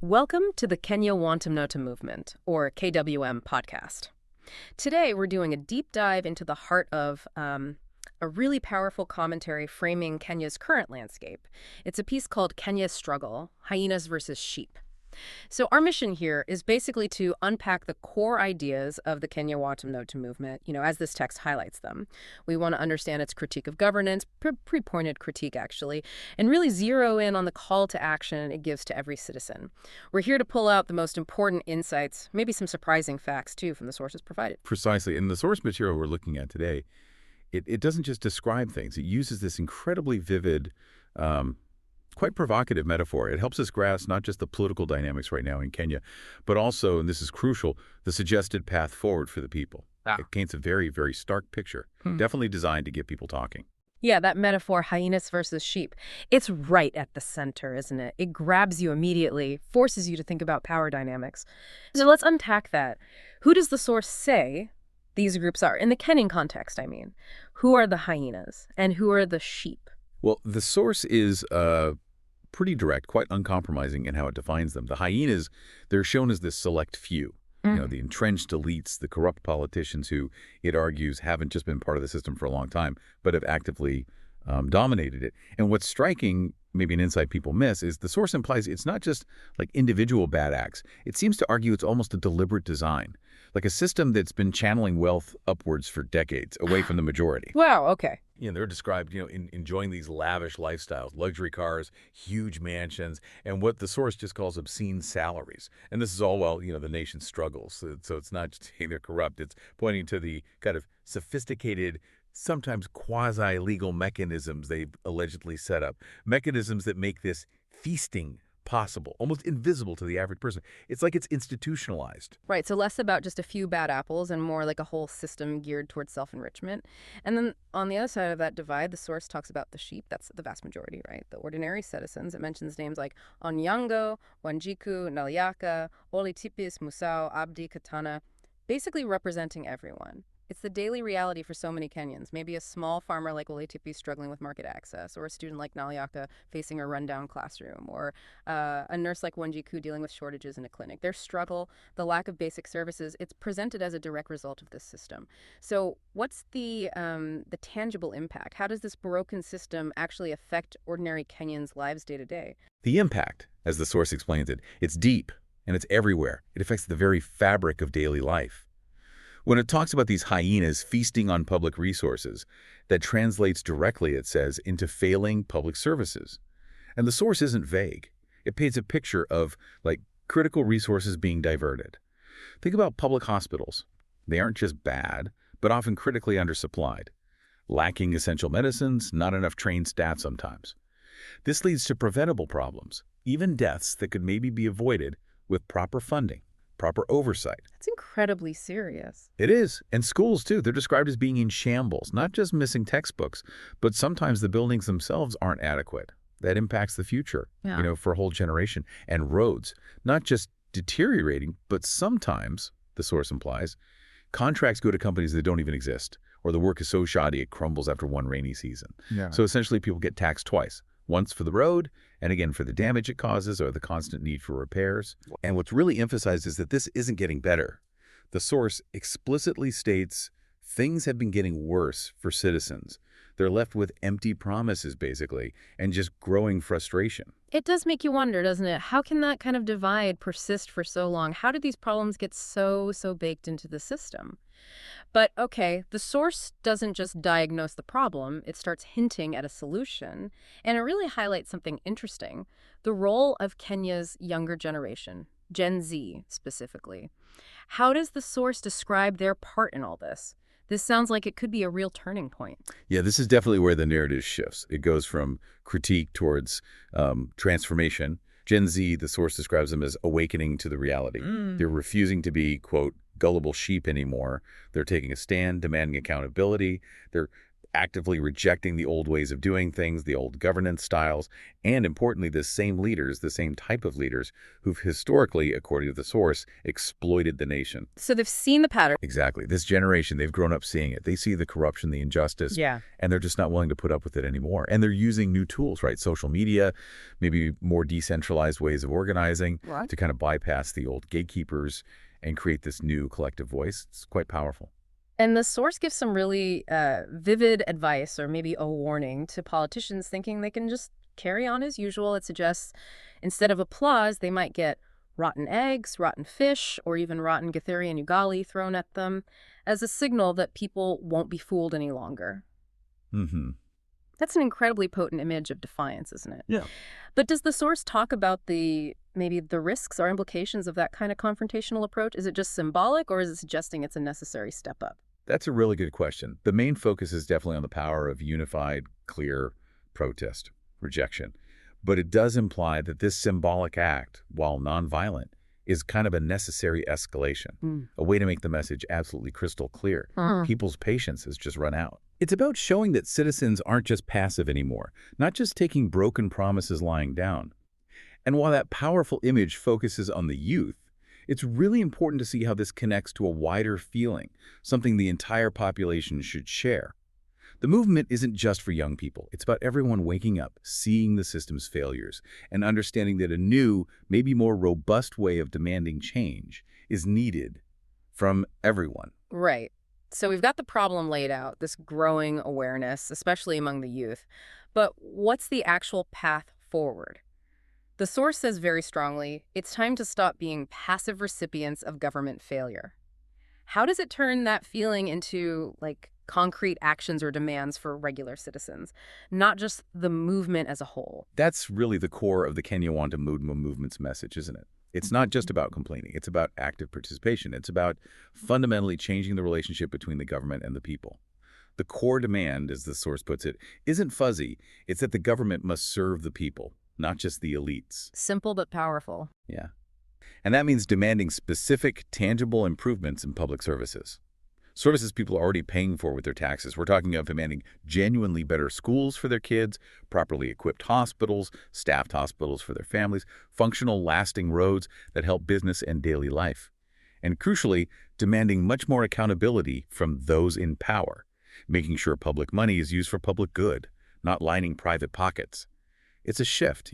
Welcome to the Kenya Wantamnota Movement, or KWM podcast. Today, we're doing a deep dive into the heart of a really powerful commentary framing Kenya's current landscape. It's a piece called Kenya's Struggle, Hyenas versus Sheep. So our mission here is basically to unpack the core ideas of the Kenya Wantamnota movement, as this text highlights them. We want to understand its critique of governance, pretty pointed critique actually, and really zero in on the call to action it gives to every citizen. We're here to pull out the most important insights, maybe some surprising facts too from the sources provided. Precisely. And the source material we're looking at today, it doesn't just describe things. It uses this incredibly vivid, quite provocative metaphor. It helps us grasp not just the political dynamics right now in Kenya, but also, and this is crucial, the suggested path forward for the people. It paints a very, very stark picture, definitely designed to get people talking. Yeah, that metaphor, hyenas versus sheep, it's right at the center, isn't it? It grabs you immediately, forces you to think about power dynamics. So let's unpack that. Who does the source say these groups are? In the Kenyan context, I mean. Who are the hyenas and who are the sheep? Well, the source is pretty direct, quite uncompromising in how it defines them. The hyenas, they're shown as this select few. The entrenched elites, the corrupt politicians who, it argues, haven't just been part of the system for a long time, but have actively dominated it. And what's striking, maybe an insight people miss, is the source implies it's not just like individual bad acts. It seems to argue it's almost a deliberate design, like a system that's been channeling wealth upwards for decades, away from the majority. Wow, okay. They're described, enjoying these lavish lifestyles, luxury cars, huge mansions, and what the source just calls obscene salaries. And this is all while, the nation struggles. So it's not just saying they're corrupt. It's pointing to the kind of sophisticated, sometimes quasi-legal mechanisms they've allegedly set up, mechanisms that make this feasting possible, almost invisible to the average person. It's like it's institutionalized. Right, so less about just a few bad apples and more like a whole system geared towards self-enrichment. And then on the other side of that divide, the source talks about the sheep. That's the vast majority, right? The ordinary citizens. It mentions names like Onyango, Wanjiku, Naliaka, Olitipis, Musau, Abdi, Katana, basically representing everyone. It's the daily reality for so many Kenyans. Maybe a small farmer like Oletipi struggling with market access, or a student like Naliaka facing a rundown classroom, or a nurse like Wanjiku dealing with shortages in a clinic. Their struggle, the lack of basic services, it's presented as a direct result of this system. So what's the tangible impact? How does this broken system actually affect ordinary Kenyans' lives day to day? The impact, as the source explains it, it's deep and it's everywhere. It affects the very fabric of daily life. When it talks about these hyenas feasting on public resources, that translates directly, it says, into failing public services. And the source isn't vague. It paints a picture of, critical resources being diverted. Think about public hospitals. They aren't just bad, but often critically undersupplied. Lacking essential medicines, not enough trained staff sometimes. This leads to preventable problems, even deaths that could maybe be avoided with proper funding. Proper oversight. That's incredibly serious. It is. And schools, too. They're described as being in shambles, not just missing textbooks, but sometimes the buildings themselves aren't adequate. That impacts the future, for a whole generation. And roads, not just deteriorating, but sometimes, the source implies, contracts go to companies that don't even exist, or the work is so shoddy it crumbles after one rainy season. Yeah. So essentially people get taxed twice. Once for the road, and again for the damage it causes or the constant need for repairs. And what's really emphasized is that this isn't getting better. The source explicitly states things have been getting worse for citizens. They're left with empty promises, basically, and just growing frustration. It does make you wonder, doesn't it? How can that kind of divide persist for so long? How do these problems get so baked into the system? But okay, the source doesn't just diagnose the problem, it starts hinting at a solution, and it really highlights something interesting, the role of Kenya's younger generation, Gen Z specifically. How does the source describe their part in all this? This sounds like it could be a real turning point. Yeah, this is definitely where the narrative shifts. It goes from critique towards transformation. Gen Z, the source describes them as awakening to the reality. They're refusing to be, quote, gullible sheep anymore. They're taking a stand, demanding accountability. They're actively rejecting the old ways of doing things, the old governance styles, and importantly, the same leaders, the same type of leaders who've historically, according to the source, exploited the nation. So they've seen the pattern. Exactly. This generation, they've grown up seeing it. They see the corruption, the injustice, Yeah. and they're just not willing to put up with it anymore. And they're using new tools, right? Social media, maybe more decentralized ways of organizing Right. to kind of bypass the old gatekeepers and create this new collective voice. It's quite powerful. And the source gives some really vivid advice or maybe a warning to politicians thinking they can just carry on as usual. It suggests instead of applause, they might get rotten eggs, rotten fish, or even rotten Githeri and ugali thrown at them as a signal that people won't be fooled any longer. Mm-hmm. That's an incredibly potent image of defiance, isn't it? Yeah. But does the source talk about maybe the risks or implications of that kind of confrontational approach? Is it just symbolic, or is it suggesting it's a necessary step up? That's a really good question. The main focus is definitely on the power of unified, clear protest, rejection. But it does imply that this symbolic act, while nonviolent, is kind of a necessary escalation, a way to make the message absolutely crystal clear. People's patience has just run out. It's about showing that citizens aren't just passive anymore, not just taking broken promises lying down. And while that powerful image focuses on the youth, it's really important to see how this connects to a wider feeling, something the entire population should share. The movement isn't just for young people. It's about everyone waking up, seeing the system's failures, and understanding that a new, maybe more robust way of demanding change is needed from everyone. Right. So we've got the problem laid out, this growing awareness, especially among the youth. But what's the actual path forward? The source says very strongly, it's time to stop being passive recipients of government failure. How does it turn that feeling into, concrete actions or demands for regular citizens, not just the movement as a whole? That's really the core of the Kenyan movement's message, isn't it? It's not just about complaining. It's about active participation. It's about fundamentally changing the relationship between the government and the people. The core demand, as the source puts it, isn't fuzzy. It's that the government must serve the people, not just the elites. Simple but powerful. Yeah. And that means demanding specific, tangible improvements in public services. Services people are already paying for with their taxes. We're talking about demanding genuinely better schools for their kids, properly equipped hospitals, staffed hospitals for their families, functional, lasting roads that help business and daily life. And crucially, demanding much more accountability from those in power, making sure public money is used for public good, not lining private pockets. It's a shift,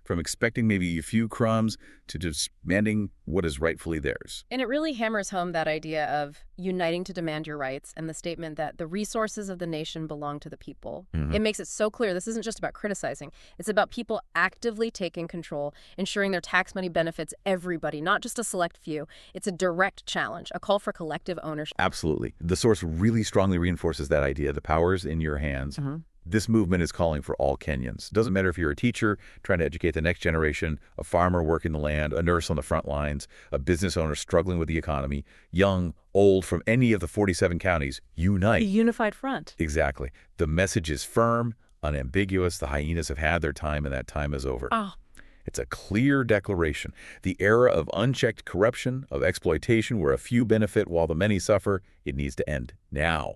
from expecting maybe a few crumbs to just demanding what is rightfully theirs. And it really hammers home that idea of uniting to demand your rights and the statement that the resources of the nation belong to the people. It makes it so clear this isn't just about criticizing. It's about people actively taking control, ensuring their tax money benefits everybody, not just a select few. It's a direct challenge, a call for collective ownership. Absolutely. The source really strongly reinforces that idea. The power's in your hands. This movement is calling for all Kenyans. Doesn't matter if you're a teacher trying to educate the next generation, a farmer working the land, a nurse on the front lines, a business owner struggling with the economy, young, old, from any of the 47 counties, unite. A unified front. Exactly. The message is firm, unambiguous. The hyenas have had their time, and that time is over. It's a clear declaration. The era of unchecked corruption, of exploitation, where a few benefit while the many suffer, it needs to end now.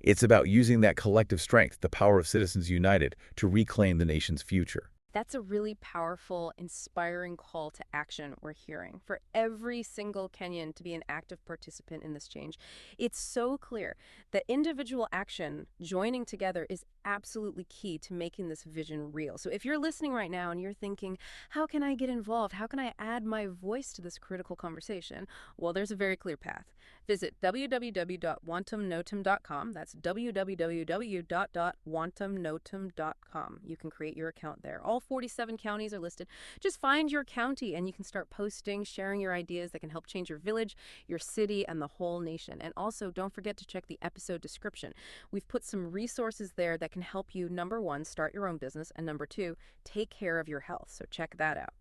It's about using that collective strength, the power of citizens united, to reclaim the nation's future. That's a really powerful, inspiring call to action we're hearing for every single Kenyan to be an active participant in this change. It's so clear that individual action, joining together, is absolutely key to making this vision real. So if you're listening right now and you're thinking, how can I get involved? How can I add my voice to this critical conversation? Well, there's a very clear path. Visit www.wantumnotum.com. That's www.wantumnotum.com. You can create your account there. All 47 counties are listed. Just find your county and you can start posting, sharing your ideas that can help change your village, your city, and the whole nation. And also, don't forget to check the episode description. We've put some resources there that can help you, number one, start your own business, and number two, take care of your health. So check that out.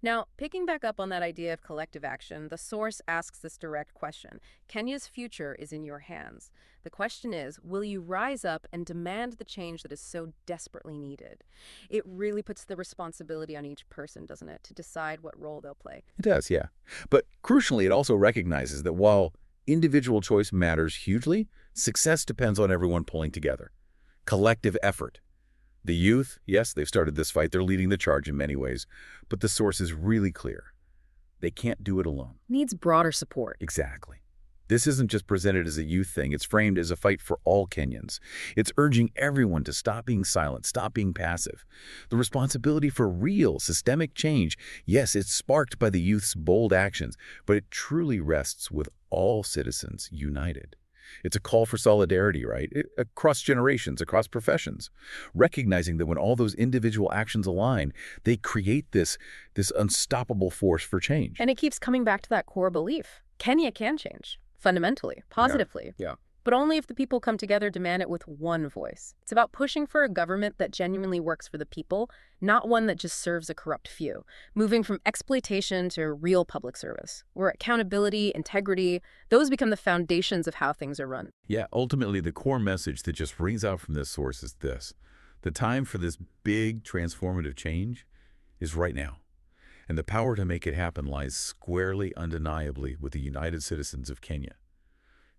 Now, picking back up on that idea of collective action, the source asks this direct question. Kenya's future is in your hands. The question is, will you rise up and demand the change that is so desperately needed? It really puts the responsibility on each person, doesn't it, to decide what role they'll play. It does, yeah. But crucially, it also recognizes that while individual choice matters hugely, success depends on everyone pulling together. collective effort. The youth, yes, they've started this fight. They're leading the charge in many ways. But the source is really clear. They can't do it alone. Needs broader support. Exactly. This isn't just presented as a youth thing. It's framed as a fight for all Kenyans. It's urging everyone to stop being silent, stop being passive. The responsibility for real, systemic change, yes, it's sparked by the youth's bold actions, but it truly rests with all citizens united. It's a call for solidarity, right? Across generations, across professions, recognizing that when all those individual actions align, they create this unstoppable force for change. And it keeps coming back to that core belief. Kenya can change, fundamentally, positively. Yeah. But only if the people come together, demand it with one voice. It's about pushing for a government that genuinely works for the people, not one that just serves a corrupt few. Moving from exploitation to real public service, where accountability, integrity, those become the foundations of how things are run. Yeah, ultimately, the core message that just rings out from this source is this. The time for this big transformative change is right now. And the power to make it happen lies squarely, undeniably, with the united citizens of Kenya.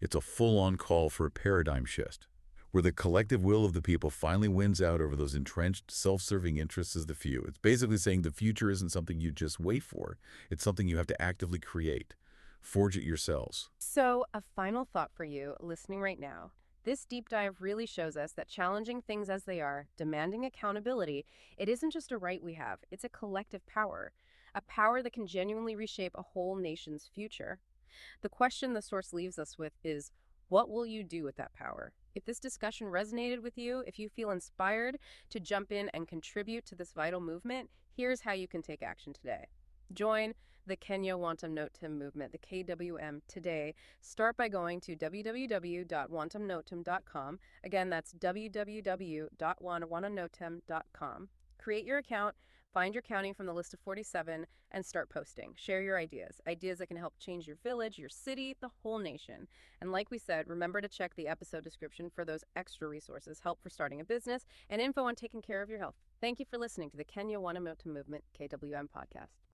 It's a full-on call for a paradigm shift, where the collective will of the people finally wins out over those entrenched, self-serving interests of the few. It's basically saying the future isn't something you just wait for. It's something you have to actively create. Forge it yourselves. So, a final thought for you, listening right now. This deep dive really shows us that challenging things as they are, demanding accountability, it isn't just a right we have, it's a collective power. A power that can genuinely reshape a whole nation's future. The question the source leaves us with is, what will you do with that power? If this discussion resonated with you, if you feel inspired to jump in and contribute to this vital movement, here's how you can take action today. Join the Kenya Wantam Notum movement, the KWM, today. Start by going to www.wantamnotum.com. Again, that's www.wantamnotum.com. Create your account, find your county from the list of 47, and start posting. Share your ideas that can help change your village, your city, the whole nation. And like we said, remember to check the episode description for those extra resources, help for starting a business, and info on taking care of your health. Thank you for listening to the Kenya Wantam Notum Movement KWM podcast.